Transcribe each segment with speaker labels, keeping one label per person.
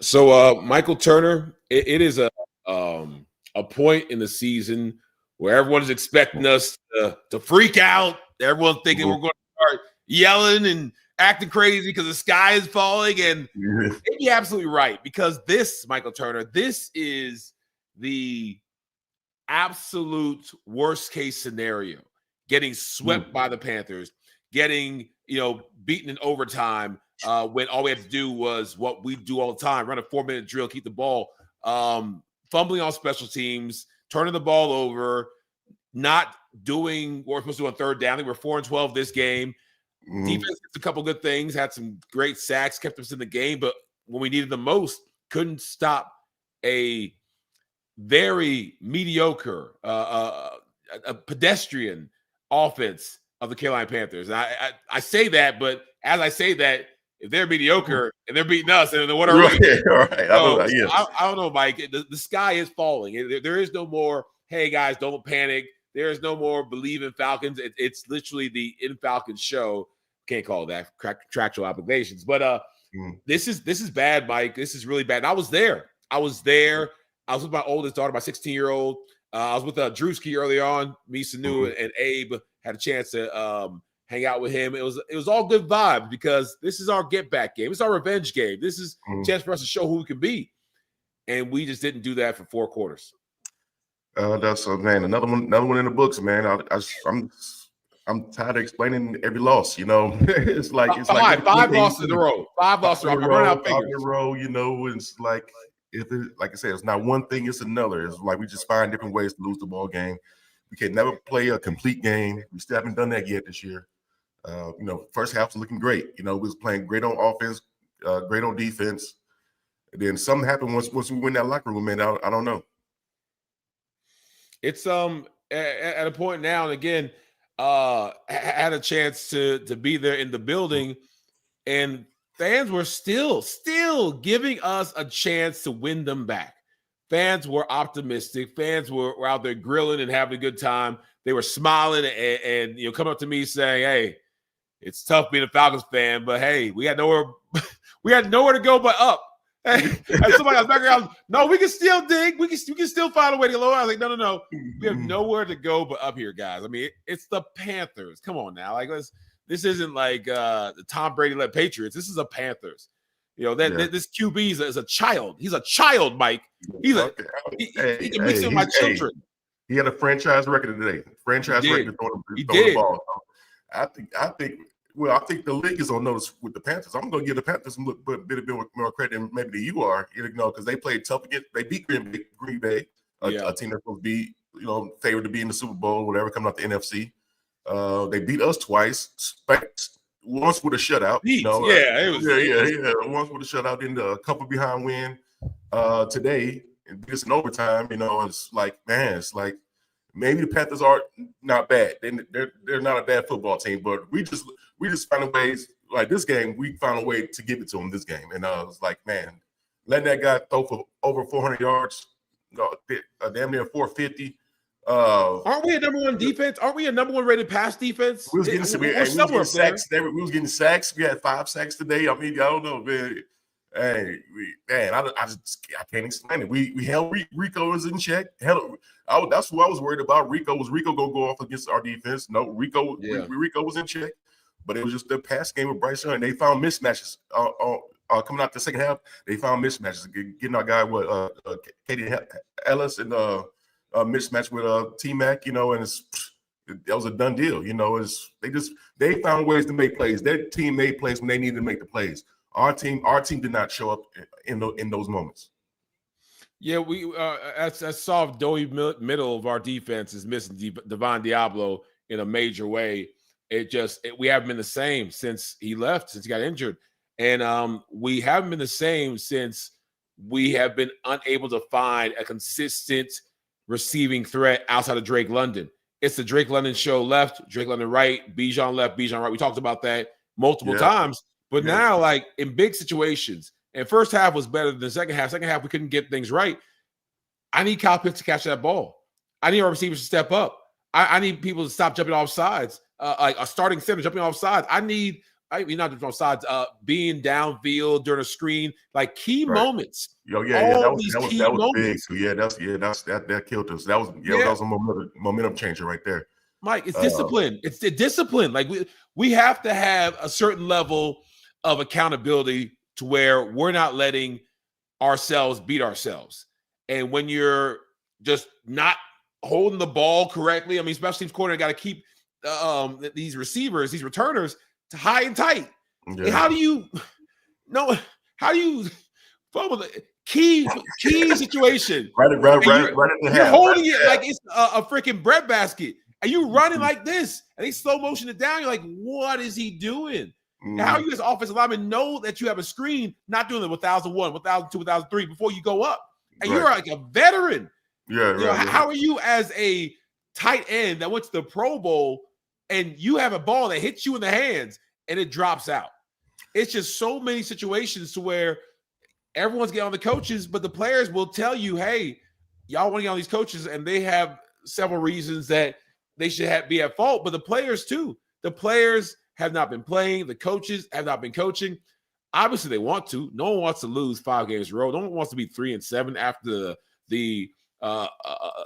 Speaker 1: So Michael Turner, it is a point in the season where everyone is expecting us to freak out. Everyone's thinking we're going to start yelling and acting crazy because the sky is falling. And you're absolutely right, because this, Michael Turner, this is the absolute worst case scenario. Getting swept by the Panthers, getting beaten in overtime when all we had to do was what we do all the time: run a 4-minute drill, keep the ball, fumbling on special teams, turning the ball over, not doing what we're supposed to do on third down. They were 4-12 this game. Defense did a couple good things, had some great sacks, kept us in the game, but when we needed the most, couldn't stop a very mediocre, a pedestrian offense of the Carolina Panthers. And I say that, but as I say that, if they're mediocre and they're beating us, then what are we?
Speaker 2: Right.
Speaker 1: I don't know, Mike. The sky is falling. There is no more, hey, guys, don't panic. There is no more believe in Falcons. It's literally the In Falcons show. Can't call that contractual obligations. But this is bad, Mike. This is really bad. And I was there. I was with my oldest daughter, my 16-year-old. I was with Drewski early on. Me, Sanu, and Abe had a chance to hang out with him. It was all good vibes because this is our get back game. It's our revenge game. This is a chance for us to show who we can be, and we just didn't do that for 4 quarters.
Speaker 2: That's another one in the books, man. I'm tired of explaining every loss. It's like
Speaker 1: five losses in a row. 5 losses in a row. I'm running out figures.
Speaker 2: In a row, it's like. Like I said, it's not one thing, it's another. It's like we just find different ways to lose the ball game. We can never play a complete game. We still haven't done that yet this year. First half was looking great. We was playing great on offense, great on defense. And then something happened once we win that locker room, man. I don't know.
Speaker 1: It's at a point now, and again, had a chance to be there in the building, and fans were still giving us a chance to win them back. Fans were optimistic. Fans were out there grilling and having a good time. They were smiling and coming up to me saying, "Hey, it's tough being a Falcons fan, but hey, we had nowhere to go but up." And somebody else back around, no, we can still dig. We can still find a way to go lower. I was like, no. We have nowhere to go but up here, guys. I mean, it's the Panthers. Come on now. This isn't like the Tom Brady-led Patriots. This is a Panthers. This QB is a child. He's a child, Mike. He can mix with my children.
Speaker 2: He had a franchise record today. Record throwing the ball. I think the league is on notice with the Panthers. I'm going to give the Panthers a bit more credit than maybe you are, because they played tough against. They beat Green Bay, a team that's supposed to be, favored to be in the Super Bowl, whatever, coming out the NFC. They beat us twice, once with a shutout. Once with a shutout, then a couple behind win today, and just in overtime. It's like, man, it's like maybe the Panthers are not bad. They're not a bad football team, but we just find ways. Like this game, we found a way to give it to them this game, and it's like, man, letting that guy throw for over 400 yards, damn near 450.
Speaker 1: Aren't we a number one defense? Aren't we a number one rated pass defense?
Speaker 2: We was getting sacks. We was getting sacks. We had 5 sacks today. I mean, I don't know, man. Hey, I can't explain it. We held Rico was in check. That's what I was worried about. Rico gonna go off against our defense? No, Rico was in check, but it was just the pass game with Bryce Young. And they found mismatches. Coming out the second half, they found mismatches. Getting our guy with Katie Ellis and mismatch with T-Mac, and that was a done deal. They found ways to make plays. Their team made plays when they needed to make the plays. Our team did not show up in those moments.
Speaker 1: Yeah, we as soft doughy middle of our defense is missing Devon Diablo in a major way. We haven't been the same since he left, since he got injured, and we haven't been the same since we have been unable to find a consistent receiving threat outside of Drake London. It's the Drake London show left, Drake London right, Bijan left, Bijan right. We talked about that multiple times. But now, like in big situations, and first half was better than the second half. Second half, we couldn't get things right. I need Kyle Pitts to catch that ball. I need our receivers to step up. I need people to stop jumping off sides, like a starting center jumping off sides. I need not just on sides, being downfield during a screen, like key
Speaker 2: Right.
Speaker 1: moments.
Speaker 2: That was big. So that killed us. That was a momentum changer right there.
Speaker 1: Mike, it's discipline. It's the discipline. Like we have to have a certain level of accountability to where we're not letting ourselves beat ourselves. And when you're just not holding the ball correctly, I mean, special teams corner got to keep these receivers, these returners, high and tight. Yeah. How do you fumble the key situation?
Speaker 2: Right in the
Speaker 1: You're holding it like it's a freaking bread basket, and you running like this, and they slow motion it down. You're like, what is he doing? How you as offensive lineman know that you have a screen, not doing it 1001, 1002, 1003 before you go up, and you're like a veteran. How are you as a tight end that went to the Pro Bowl and you have a ball that hits you in the hands and it drops out? It's just so many situations to where everyone's getting on the coaches, but the players will tell you, hey, y'all want to get on these coaches, and they have several reasons that they should be at fault. But the players too. The players have not been playing. The coaches have not been coaching. Obviously, they want to. No one wants to lose 5 games in a row. No one wants to be 3-7 after the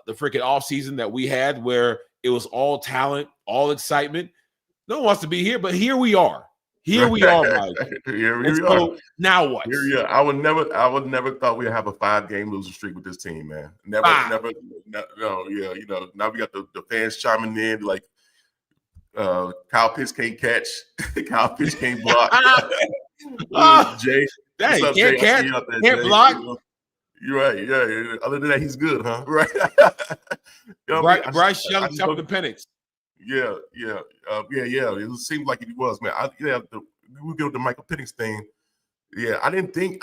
Speaker 1: freaking offseason that we had, where it was all talent, all excitement. No one wants to be here, but here we are. Here we are, Mike.
Speaker 2: Here we are.
Speaker 1: Now what?
Speaker 2: I would never thought we'd have a 5-game losing streak with this team, man. Never. Now we got the fans chiming in like Kyle Pitts can't catch, Kyle Pitts can't block. Jay,
Speaker 1: can't block.
Speaker 2: You're right. Yeah. Other than that, he's good, huh? Right.
Speaker 1: Bryce Young jumped the Penix.
Speaker 2: Yeah. It seemed like it was, man. We go to the Michael Penix thing. Yeah, I didn't think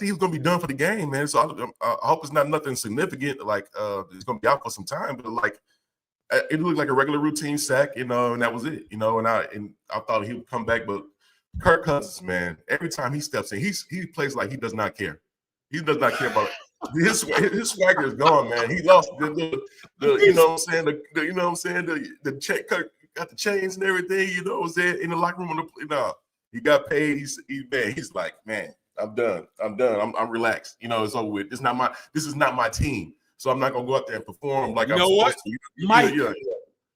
Speaker 2: he was gonna be done for the game, man. So I hope it's not nothing significant. Like it's gonna be out for some time, but like it looked like a regular routine sack, and that was it, And I thought he would come back, but Kirk Cousins, man, every time he steps in, he plays like he does not care. He does not care about it. His swagger is gone, man. He lost the the check, got the chains and everything, in the locker room. He got paid. He's like, man, I'm done. I'm relaxed. It's over with. This is not my team. So I'm not gonna go out there and perform like I'm supposed to.
Speaker 1: Mike,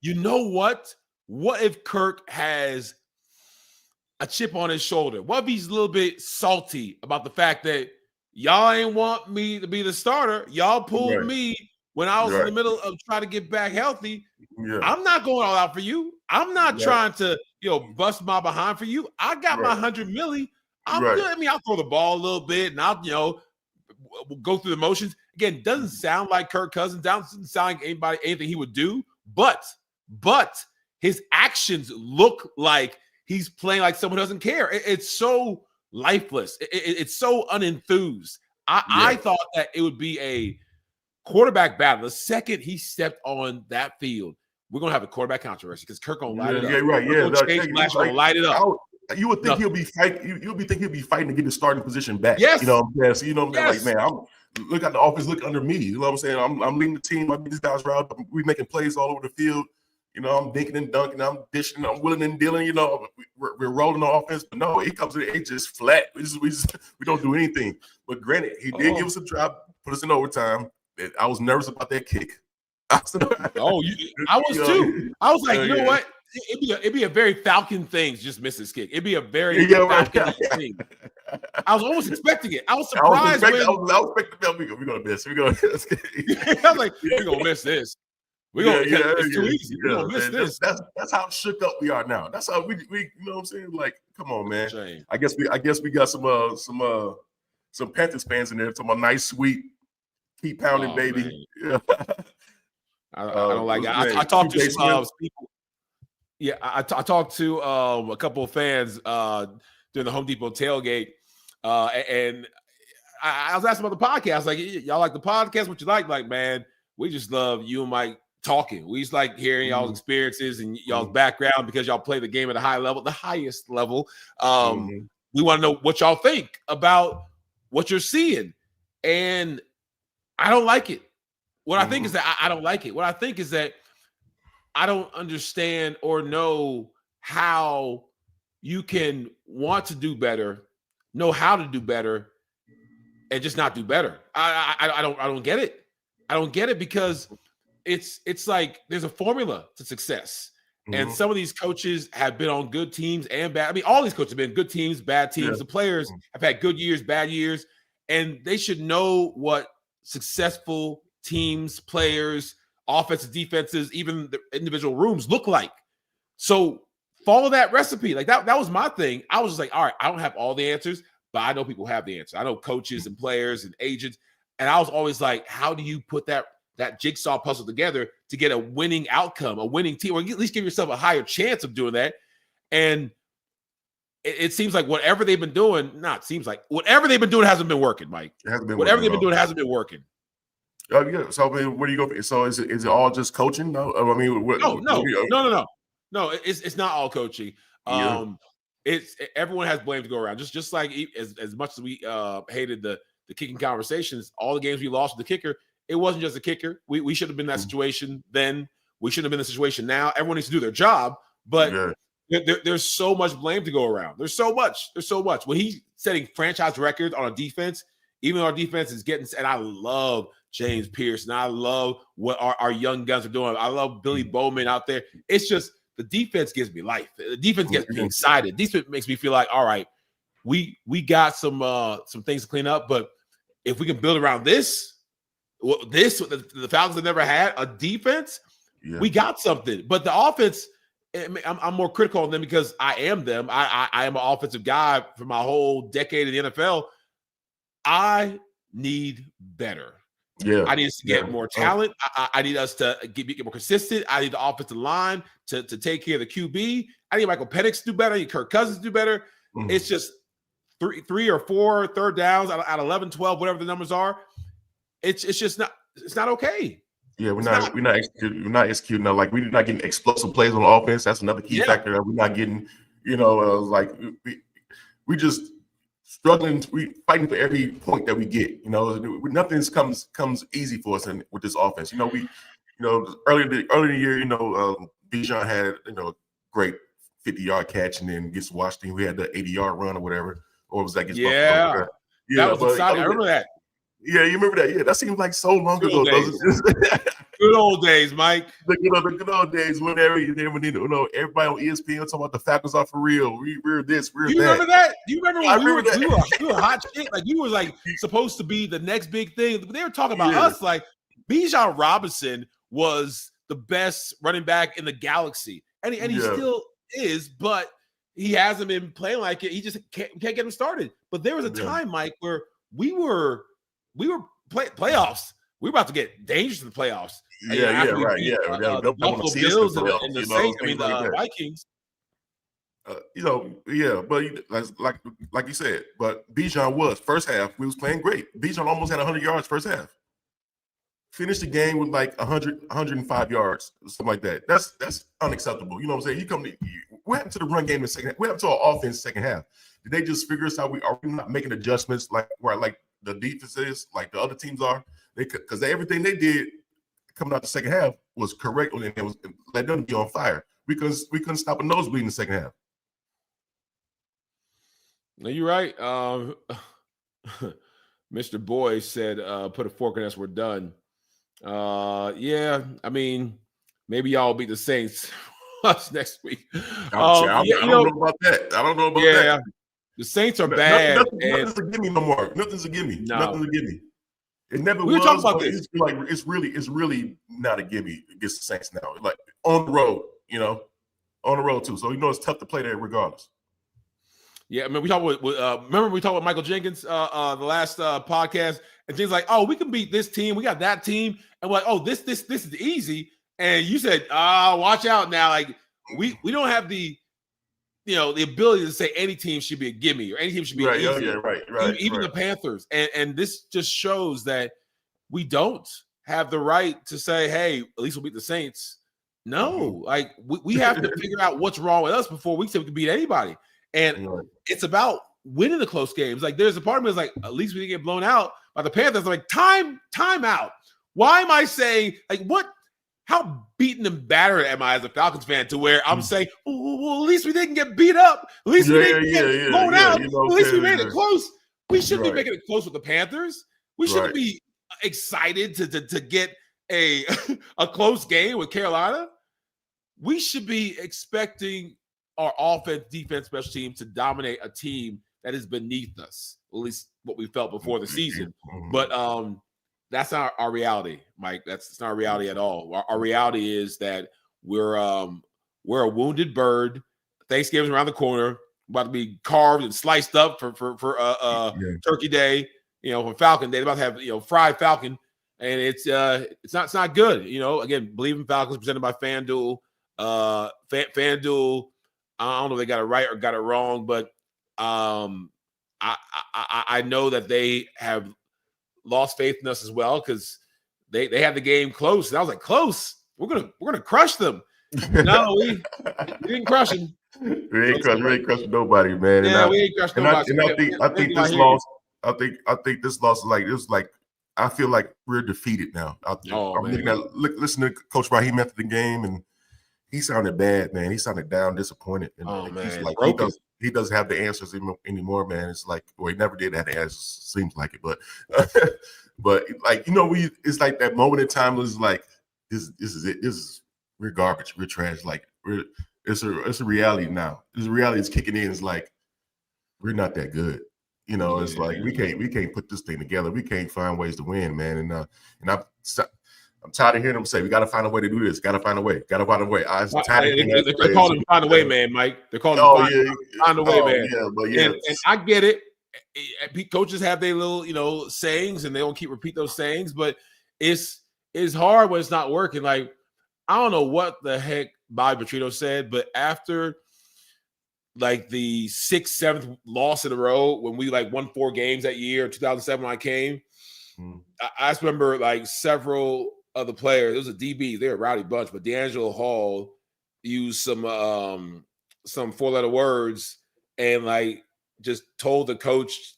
Speaker 1: you know what? What if Kirk has a chip on his shoulder? What if he's a little bit salty about the fact that y'all ain't want me to be the starter? Y'all pulled me when I was in the middle of trying to get back healthy. Yeah. I'm not going all out for you. I'm not trying to, bust my behind for you. I got my $100 million. I'm good. I mean, I'll throw the ball a little bit and I'll, go through the motions. Again, doesn't sound like Kirk Cousins. Doesn't sound like anything he would do. But his actions look like he's playing like someone who doesn't care. It's so lifeless. It's so unenthused. I thought that it would be a quarterback battle. The second he stepped on that field, we're gonna have a quarterback controversy because Kirk gonna light it up.
Speaker 2: Yeah, right. Yeah,
Speaker 1: gonna light it up.
Speaker 2: You would think he'll be fighting. He'll be fighting to get the starting position back.
Speaker 1: Yes.
Speaker 2: So like, man, look at the offense. Look under me. You know what I'm saying? I'm leading the team. I beat these guys around. We making plays all over the field. I'm dinking and dunking. I'm dishing. I'm willing and dealing. We're rolling the offense. But no, it comes to it's just flat. We don't do anything. But granted, he did give us a drop, put us in overtime. I was nervous about that kick.
Speaker 1: I was too. I was like, you know what? It'd be a very Falcon thing to just miss this kick. It'd be a very Falcon thing. I was almost expecting it. I was surprised. I was expecting we're gonna miss. We're gonna miss. I was like, we're gonna miss this. It's too easy. We're gonna miss this.
Speaker 2: That's how shook up we are now. That's how we you know what I'm saying? Like, come on, man. Shame. I guess we got some Panthers fans in there talking about nice, sweet, keep pounding, baby. Yeah.
Speaker 1: I don't like that. I talked to some people. Yeah, I talked to a couple of fans during the Home Depot tailgate, and I was asking about the podcast. I was like, y'all like the podcast? What you like? Like, man, we just love you and Mike talking. We just like hearing y'all's experiences and y'all's background because y'all play the game at a high level, the highest level. We want to know what y'all think about what you're seeing. And I don't like it. What I think is that I don't like it. What I think is that I don't understand or know how you can want to do better, know how to do better, and just not do better. I don't get it. I don't get it because it's like there's a formula to success. And some of these coaches have been on good teams and bad. I mean, all these coaches have been good teams, bad teams. Yeah. The players have had good years, bad years, and they should know what successful teams, players, offenses, defenses, even the individual rooms look like. So follow that recipe. Like that was my thing. I was just like, all right, I don't have all the answers, but I know people have the answer. I know coaches and players and agents. And I was always like, how do you put that jigsaw puzzle together to get a winning outcome, a winning team, or at least give yourself a higher chance of doing that? And it seems like whatever they've been doing, whatever they've been doing hasn't been working, Mike. Whatever they've been doing hasn't been working.
Speaker 2: Oh yeah. So I mean, where do you go? So is it all just coaching? No, I mean,
Speaker 1: no. It's not all coaching. It's everyone has blame to go around. Just like as much as we hated the kicking conversations, all the games we lost with the kicker, it wasn't just the kicker. We should have been in that situation then. We shouldn't have been in the situation now. Everyone needs to do their job, but there's so much blame to go around. There's so much. When he's setting franchise records on a defense, even though our defense is getting, and I love James Pierce, and I love what our young guns are doing. I love Billy Bowman out there. It's just the defense gives me life. The defense gets me excited. Defense makes me feel like, all right, we got some things to clean up, but if we can build around the Falcons have never had a defense, we got something. But the offense, I'm more critical of them because I am them. I am an offensive guy for my whole decade in the NFL. I need better. Yeah, I need us to get more talent. I need us to get more consistent. I need the offensive line to take care of the QB. I need Michael Penix to do better. I need Kirk Cousins to do better. It's just three or four third downs out of 11, 12, whatever the numbers are. It's just not. It's not okay.
Speaker 2: Yeah, we're not executing. Like we're not getting explosive plays on offense. That's another key factor that we're not getting. Like we just struggling. We fighting for every point that we get. Nothing comes easy for us with this offense. Earlier in the year, Bijan had great 50-yard catch and then gets washed in. We had the 80-yard run or whatever. Or was that?
Speaker 1: That was exciting. I remember that.
Speaker 2: Yeah, you remember that? Yeah, that seemed like so long ago.
Speaker 1: Good old days, Mike.
Speaker 2: The good old days when everybody on ESPN talking about the Falcons are for real. We're this, we're that.
Speaker 1: You remember that? Do you remember when we were hot shit? Like you were like supposed to be the next big thing. They were talking about us like Bijan Robinson was the best running back in the galaxy, and he still is, but he hasn't been playing like it. He just can't get him started. But there was a time, Mike, where we were playoffs. We were about to get dangerous in the playoffs. The Buffalo Bills and the Saints. I mean, the Vikings.
Speaker 2: But like you said, but Bijan was first half. We was playing great. Bijan almost had 100 yards first half. Finished the game with like 105 yards, something like that. That's unacceptable. You know what I'm saying? What happened to the run game in the second half? What happened to our offense second half? Did they just figure us out? Are we not making adjustments like the defense is, like the other teams are? Because everything they did coming out the second half was correct, and it was let them be on fire. We couldn't stop a nosebleed in the second half.
Speaker 1: No, you're right. Mr. Boy said, "Put a fork in us. We're done." I mean, maybe y'all beat the Saints us next week.
Speaker 2: I don't know about that.
Speaker 1: The Saints are bad.
Speaker 2: Nothing's a gimme no more. Nothing's a gimme.
Speaker 1: No.
Speaker 2: Nothing's a gimme. It never
Speaker 1: we
Speaker 2: was.
Speaker 1: Were talking about this.
Speaker 2: It's really not a gimme against the Saints now. Like on the road, on the road too. So it's tough to play there regardless.
Speaker 1: Yeah, I mean, we talked with remember we talked with Michael Jenkins the last podcast, and things like, oh, we can beat this team, we got that team, and we're like, oh, this is easy. And you said, watch out now. Like we don't have the the ability to say any team should be a gimme or any team should be easy. Even the Panthers. And this just shows that we don't have the right to say, hey, at least we'll beat the Saints. No, like we have to figure out what's wrong with us before we say we can beat anybody. And it's about winning the close games. Like there's a part of me that's like, at least we didn't get blown out by the Panthers. I'm like, time out. Why am I saying like what? how beaten and battered am I as a Falcons fan to where I'm saying, well, at least we didn't get beat up. At least we didn't get blown out.
Speaker 2: You know,
Speaker 1: at least we made it close. We shouldn't be making it close with the Panthers. We shouldn't be excited to get a close game with Carolina. We should be expecting our offense, defense, special team to dominate a team that is beneath us, at least what we felt before the season. But that's not our reality, Mike. That's not our reality at all. Our reality is that we're a wounded bird. Thanksgiving's around the corner, about to be carved and sliced up for Turkey Day. For Falcon Day, they're about to have fried Falcon, and it's not good. Again, Believe in Falcons presented by FanDuel. FanDuel, I don't know if they got it right or got it wrong, but I know that they have lost faith in us as well because they had the game close, and I was like, close. We're gonna crush them. No, we didn't crush them.
Speaker 2: We ain't crushing nobody, man.
Speaker 1: Yeah, we ain't crushed nobody.
Speaker 2: I think this loss. I think this loss is like I feel like we're defeated now. I'm listening to Coach Raheem after the game, and he sounded bad, man. He sounded down, disappointed. And he's like he doesn't have the answers anymore, man. It's like, well, he never did have the answers. Seems like it, but like it's like that moment in time was like this is it. We're garbage. We're trash. Like it's a reality now. This reality is kicking in. It's like we're not that good. It's like we can't put this thing together. We can't find ways to win, man. And I'm tired of hearing them say we got to find a way to do this. Got to find a way. Got to find a way. I'm tired of
Speaker 1: they're calling him find a way, man, Mike. They're calling him find a way, man. Yeah, and I get it. Coaches have their little, sayings, and they don't keep repeat those sayings. But it's hard when it's not working. Like I don't know what the heck Bobby Petrino said, but after like the 6th, 7th loss in a row when we won 4 games that year, 2007 when I came, I just remember like several of the players. It was a DB, they're a rowdy bunch, but D'Angelo Hall used some 4-letter words and just told the coach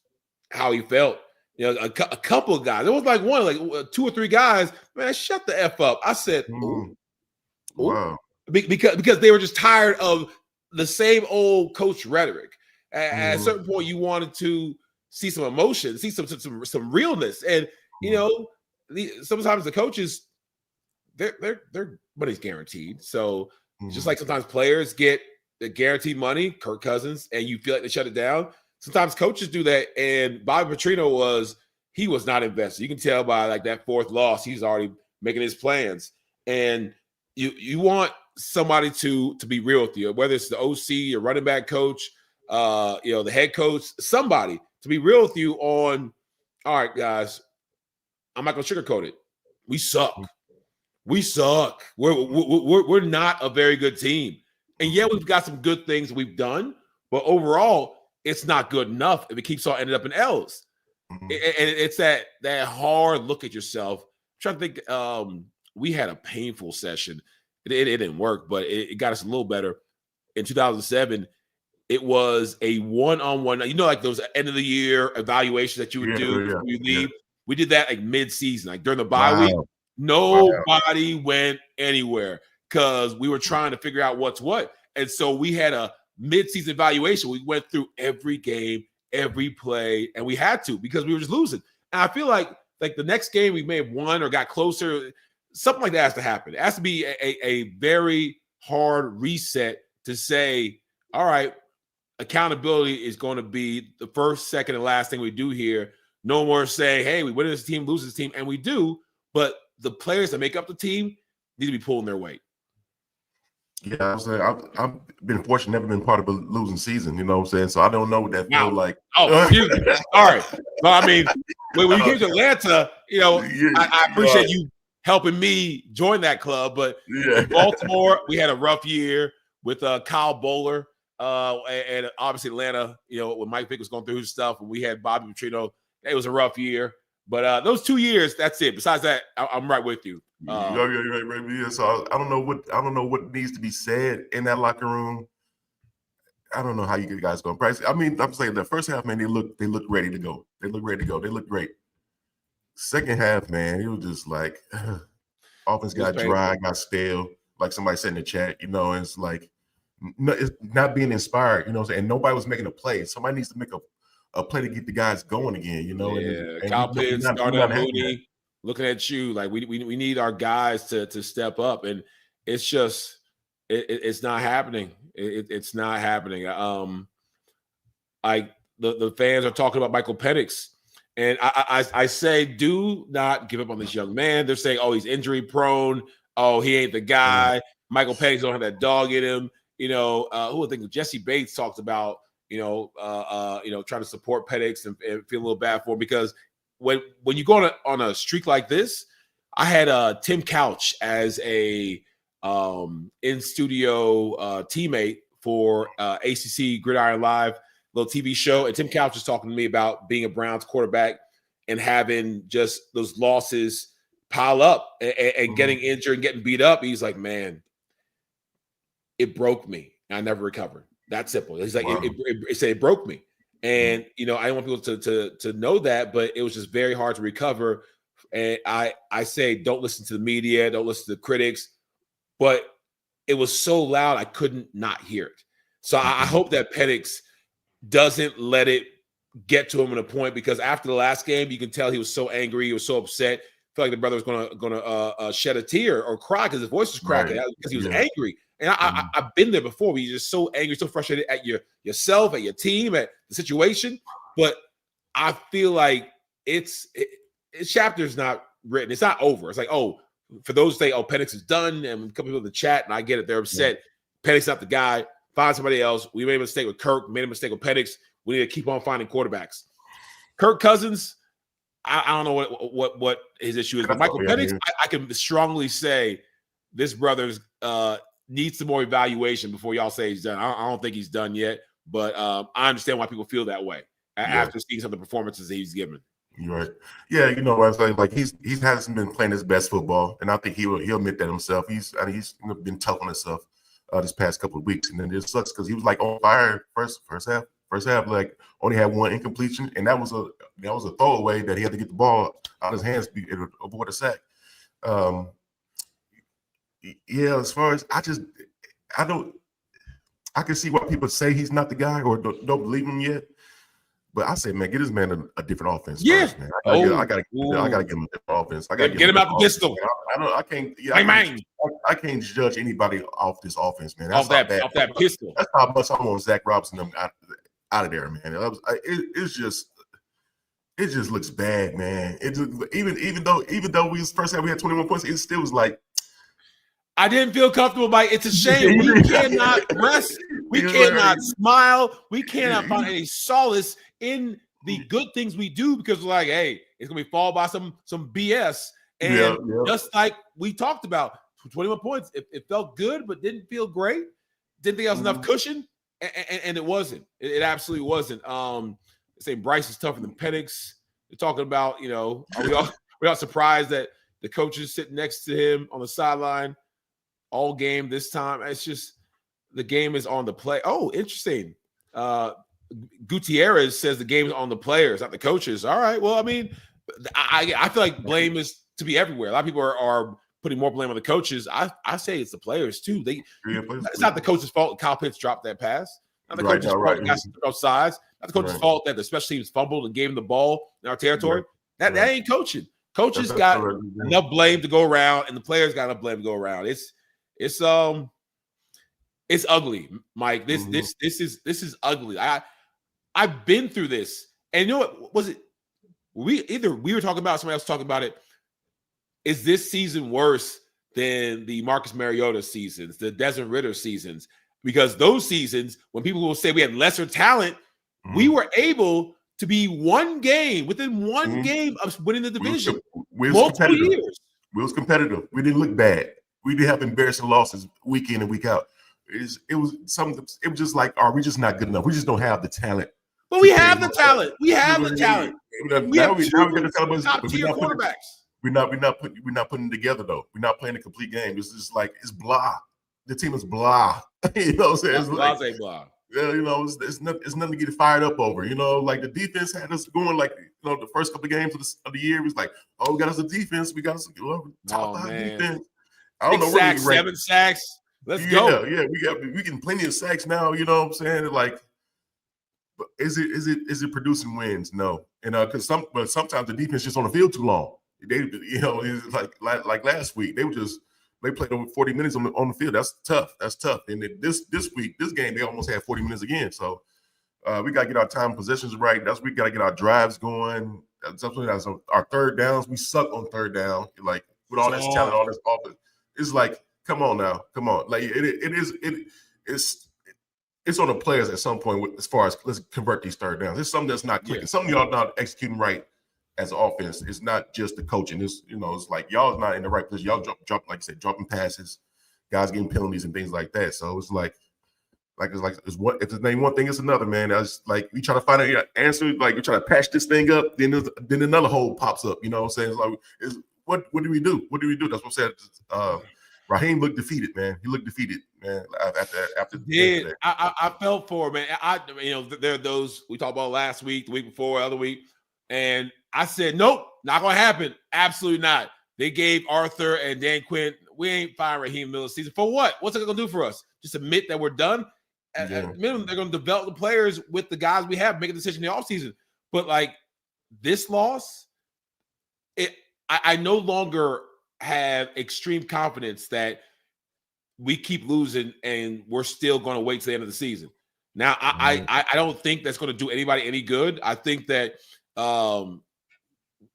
Speaker 1: how he felt. A couple of guys. There was one, 2 or 3 guys. Man, shut the F up. I said, ooh.
Speaker 2: Wow.
Speaker 1: Because they were just tired of the same old coach rhetoric. At a certain point, you wanted to see some emotion, see some realness, and sometimes the coaches, their money's guaranteed. So just like sometimes players get the guaranteed money, Kirk Cousins, and you feel like they shut it down. Sometimes coaches do that, and Bobby Petrino was not invested. You can tell by that 4th loss, he's already making his plans, and you want somebody to be real with you, whether it's the OC, your running back coach, the head coach, somebody to be real with you on, all right, guys, I'm not going to sugarcoat it. We suck. We're not a very good team. And yeah, we've got some good things we've done, but overall, it's not good enough if it keeps on ending up in L's. And it's that hard look at yourself. I'm trying to think, we had a painful session. It didn't work, but it got us a little better. In 2007, it was a one-on-one. Those end of the year evaluations that you would do before you leave. Yeah. We did that mid-season, during the bye week. Nobody went anywhere because we were trying to figure out what's what. And so we had a mid-season evaluation. We went through every game, every play, and we had to because we were just losing. And I feel like the next game we may have won or got closer. Something like that has to happen. It has to be a very hard reset to say, all right, accountability is going to be the first, second, and last thing we do here. No more saying, hey, we win this team, lose this team, and we do. But the players that make up the team need to be pulling their weight.
Speaker 2: Yeah, I'm saying I've been fortunate, never been part of a losing season. You know what I'm saying? So I don't know what that feels like.
Speaker 1: Oh, excuse me. All right. Well, I mean, when you came to Atlanta, I appreciate you helping me join that club. But in Baltimore, we had a rough year with Kyle Bowler, and obviously Atlanta, when Mike Vick was going through his stuff, and we had Bobby Petrino. It was a rough year. But those 2 years, that's it. Besides that, I'm right with you.
Speaker 2: Yeah. So I don't know what needs to be said in that locker room. I don't know how you guys going to practice. I mean, I'm saying the first half, man, they look ready to go. They look great. Second half, man, it was just like Offense got dry, got stale, like somebody said in the chat. You know, and it's like it's not being inspired. You know, and nobody was making a play. Somebody needs to make a play to get the guys going again. You know,
Speaker 1: and Kyle Pitts, Darnell Mooney, looking at you like we need our guys to step up, and it's just it's not happening. It's not happening. The fans are talking about Michael Penix. And I say, do not give up on this young man. They're saying, oh, he's injury prone. Oh, he ain't the guy. Michael Penix don't have that dog in him. You know, who would think Jesse Bates talked about, trying to support Penix and feel a little bad for him, because when you go on a streak like this, I had Tim Couch as a in studio teammate for ACC Gridiron Live, little TV show, and Tim Couch was talking to me about being a Browns quarterback and having just those losses pile up and getting injured and getting beat up. He's like, man, it broke me. I never recovered. That simple. He's like, it broke me. And, I don't want people to know that, but it was just very hard to recover. And I say, don't listen to the media, don't listen to the critics, but it was so loud I couldn't not hear it. So I hope that Penix doesn't let it get to him at a point, because after the last game, you can tell he was so angry, he was so upset. I feel like the brother was gonna shed a tear or cry because his voice was cracking because he was angry. And I've been there before, where you're just so angry, so frustrated at yourself, at your team, at the situation. But I feel like its chapter's not written. It's not over. It's like, oh, for those who say, oh, Penix is done, and a couple people in the chat, and I get it, they're upset. Penix not the guy. Find somebody else. We made a mistake with Kirk, made a mistake with Penix. We need to keep on finding quarterbacks. Kirk Cousins, I don't know what his issue is. But Michael Penix, I can strongly say this brother's needs some more evaluation before y'all say he's done. I don't think he's done yet, but I understand why people feel that way after seeing some of the performances that he's given.
Speaker 2: You're right. Yeah, you know what I'm saying? Like he hasn't been playing his best football, and I think he'll admit that himself. He's been tough on himself this past couple of weeks, and then it sucks because he was like on fire first half, like only had one incompletion, and that was a throwaway that he had to get the ball out of his hands to avoid a sack. As far as I can see why people say he's not the guy or don't believe him yet. But I say, man, get this man a different offense.
Speaker 1: Yeah,
Speaker 2: first, man. I gotta give him a different offense. I gotta
Speaker 1: get him out the pistol.
Speaker 2: I can't. Yeah, I can't judge anybody off this offense, man.
Speaker 1: Off that pistol.
Speaker 2: That's how much I want Zach Robinson out of there, man. It just looks bad, man. Even though we first half we had 21 points, it still was like.
Speaker 1: I didn't feel comfortable, Mike. It's a shame. We cannot rest. We cannot smile. We cannot find any solace in the good things we do, because we're like, hey, it's gonna be followed by some BS. And just like we talked about, 21 points, it felt good, but didn't feel great. Didn't think I was enough cushion, and it wasn't. It absolutely wasn't. They say Bryce is tougher than Penix. They're talking about, are we all surprised that the coach is sitting next to him on the sideline all game this time? It's just the game is on the play. Oh, interesting. Gutierrez says the game is on the players, not the coaches. All right. Well, I mean, I feel like blame is to be everywhere. A lot of people are putting more blame on the coaches. I say it's the players too. It's not the coach's fault Kyle Pitts dropped that pass. Not the coach's fault got offsides. Not the coach's fault that the special teams fumbled and gave him the ball in our territory. That ain't coaching. Coaches got enough blame to go around, and the players got enough blame to go around. It's ugly, Mike. This is ugly. I've been through this, and you know what was it? We were talking about, somebody else talking about it. Is this season worse than the Marcus Mariota seasons, the Desmond Ridder seasons? Because those seasons, when people will say we had lesser talent, we were able to be within one game of winning the division.
Speaker 2: We was competitive. We didn't look bad. We didn't have embarrassing losses week in and week out. It was just like, are we just not good enough? We just don't have the talent.
Speaker 1: But we have the talent. We have the talent. We have top-tier quarterbacks.
Speaker 2: We're not putting it together though. We're not playing a complete game. It's just like it's blah. The team is blah. You know what I'm saying? It's
Speaker 1: blah.
Speaker 2: Yeah, it's nothing to get fired up over. Like the defense had us going like the first couple of games of the year, it was like, oh, we got us a defense. We got us a top 5 defense. I don't know.
Speaker 1: Sacks, 7 sacks. Let's go.
Speaker 2: Yeah, we getting plenty of sacks now. You know what I'm saying? Like, but is it producing wins? No. And because sometimes the defense just on the field too long. They, it's like last week, they played over 40 minutes on the field. That's tough. And this week, this game, they almost had 40 minutes again. So we got to get our time possessions right. We got to get our drives going. That's our third downs. We suck on third down. Like with all this talent, all this offense, it's like, come on now, come on. Like it's on the players at some point as far as let's convert these third downs. There's something that's not clicking. Yeah. Some of y'all not executing right as an offense. It's not just the coaching. It's it's like y'all not in the right place. Y'all drop like I said, dropping passes, guys getting penalties and things like that. So it's it's the name one thing, it's another, man. That's like we try to find an answer, like we try to patch this thing up, then another hole pops up. You know what I'm saying? It's like what do we do? What do we do? That's what I said. Raheem looked defeated, man. He looked defeated, man. After
Speaker 1: I felt for him, man. There are those we talked about last week, the week before, the other week, and I said, nope, not gonna happen. Absolutely not. They gave Arthur and Dan Quinn. We ain't firing Raheem middle of the season for what? What's it gonna do for us? Just admit that we're done. At minimum, they're gonna develop the players with the guys we have, make a decision in the offseason. But like this loss, I no longer have extreme confidence that we keep losing and we're still going to wait to the end of the season. Now, I don't think that's going to do anybody any good. I think that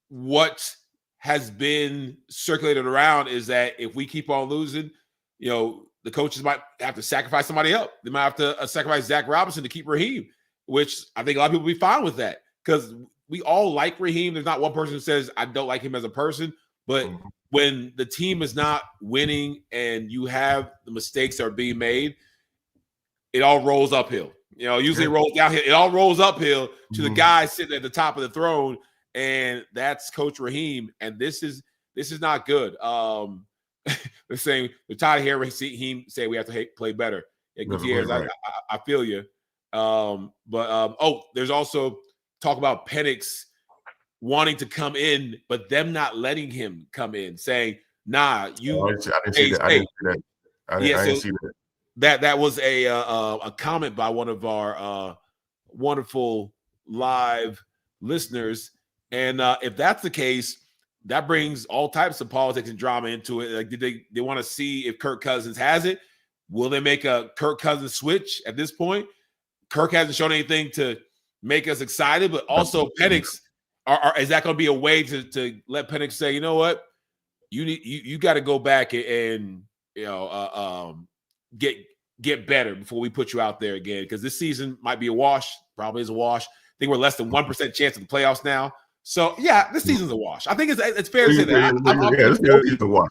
Speaker 1: what has been circulated around is that if we keep on losing, the coaches might have to sacrifice somebody else. They might have to sacrifice Zach Robinson to keep Raheem, which I think a lot of people will be fine with that because we all like Raheem. There's not one person who says I don't like him as a person, but when the team is not winning and you have the mistakes that are being made, it all rolls uphill. Usually it rolls downhill. It all rolls uphill to the guy sitting at the top of the throne, and that's Coach Raheem. And this is not good. They're saying they're tired of hearing Raheem say we have to play better. Yeah, Gutierrez, right. I feel you. There's also talk about Penix wanting to come in, but them not letting him come in, saying, "Nah, you."
Speaker 2: I didn't see that. I didn't see that.
Speaker 1: That was a comment by one of our wonderful live listeners, and if that's the case, that brings all types of politics and drama into it. Like, did they want to see if Kirk Cousins has it? Will they make a Kirk Cousins switch at this point? Kirk hasn't shown anything to make us excited, but also Penix. Is that going to be a way to let Penix say, you know what, you got to go back and get better before we put you out there again, because this season might be a wash, probably is a wash. I think we're less than 1% chance of the playoffs now. So yeah, this season's a wash. I think it's fair to say that.
Speaker 2: It's a wash.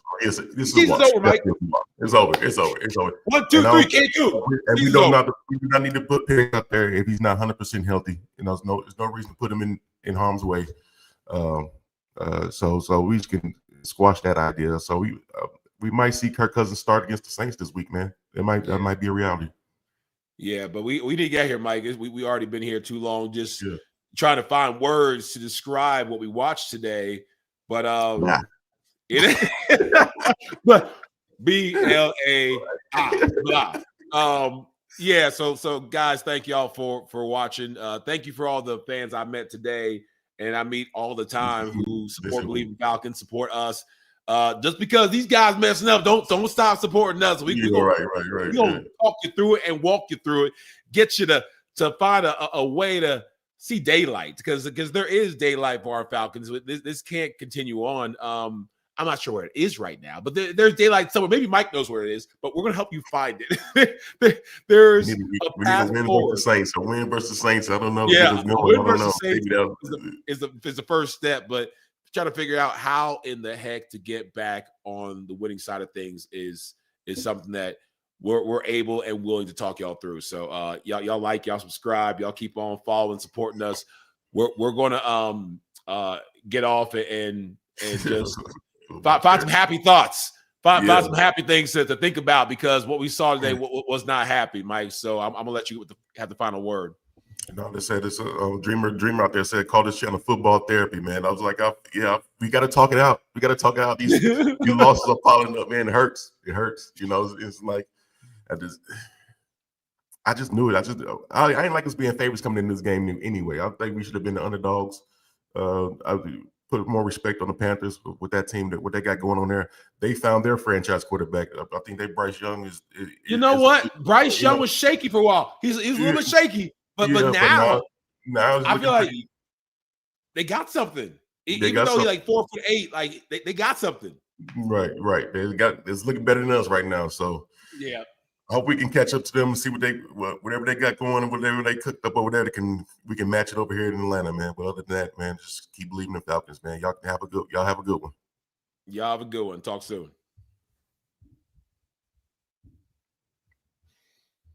Speaker 2: This is over, Mike. It's over.
Speaker 1: 1, 2, 3, can't do.
Speaker 2: And we do not need to put Penix out there if he's not 100% healthy. There's no reason to put him in harm's way. So we can squash that idea. So we might see Kirk Cousins start against the Saints this week, man. That might be a reality.
Speaker 1: Yeah, but we didn't get here, Mike. We already been here too long, just trying to find words to describe what we watched today. But but BLA. Yeah, so guys, thank y'all for watching. Thank you for all the fans I met today and I meet all the time who support Believe in Falcons, support us. Just because these guys messing up, don't stop supporting us. We're gonna talk you through it and walk you through it, get you to find a way to see daylight, because there is daylight for our Falcons. This can't continue on. I'm not sure where it is right now, but there's daylight somewhere. Maybe Mike knows where it is, but we're going to help you find it. There's
Speaker 2: we need a win versus Saints. A win versus Saints. I don't know.
Speaker 1: Yeah, a win versus Saints is the first step, but trying to figure out how in the heck to get back on the winning side of things is something that we're able and willing to talk y'all through. So y'all subscribe, y'all keep on following, supporting us. We're going to get off and just find some happy thoughts, find some happy things to think about, because what we saw today was not happy, Mike. So I'm gonna let you have the final word.
Speaker 2: No, they said it's a dreamer out there said call this channel football therapy, man. I was like, we got to talk it out. We got to talk it out. These losses are piling up, man. It hurts. It hurts. You know, it's like I just knew it. I ain't like us being favorites coming in this game anyway. I think we should have been the underdogs. I put more respect on the Panthers with that team, what they got going on there. They found their franchise quarterback. I think Bryce Young is.
Speaker 1: You know what? Bryce Young was shaky for a while. He's a little bit shaky, but now I feel like they got something. Even though he's like 4'8", like they got something.
Speaker 2: Right. It's looking better than us right now. So
Speaker 1: yeah.
Speaker 2: I hope we can catch up to them and see whatever they got going and whatever they cooked up over there. We can match it over here in Atlanta, man. But other than that, man, just keep believing the Falcons, man. Y'all have a good one.
Speaker 1: Y'all have a good one. Talk soon.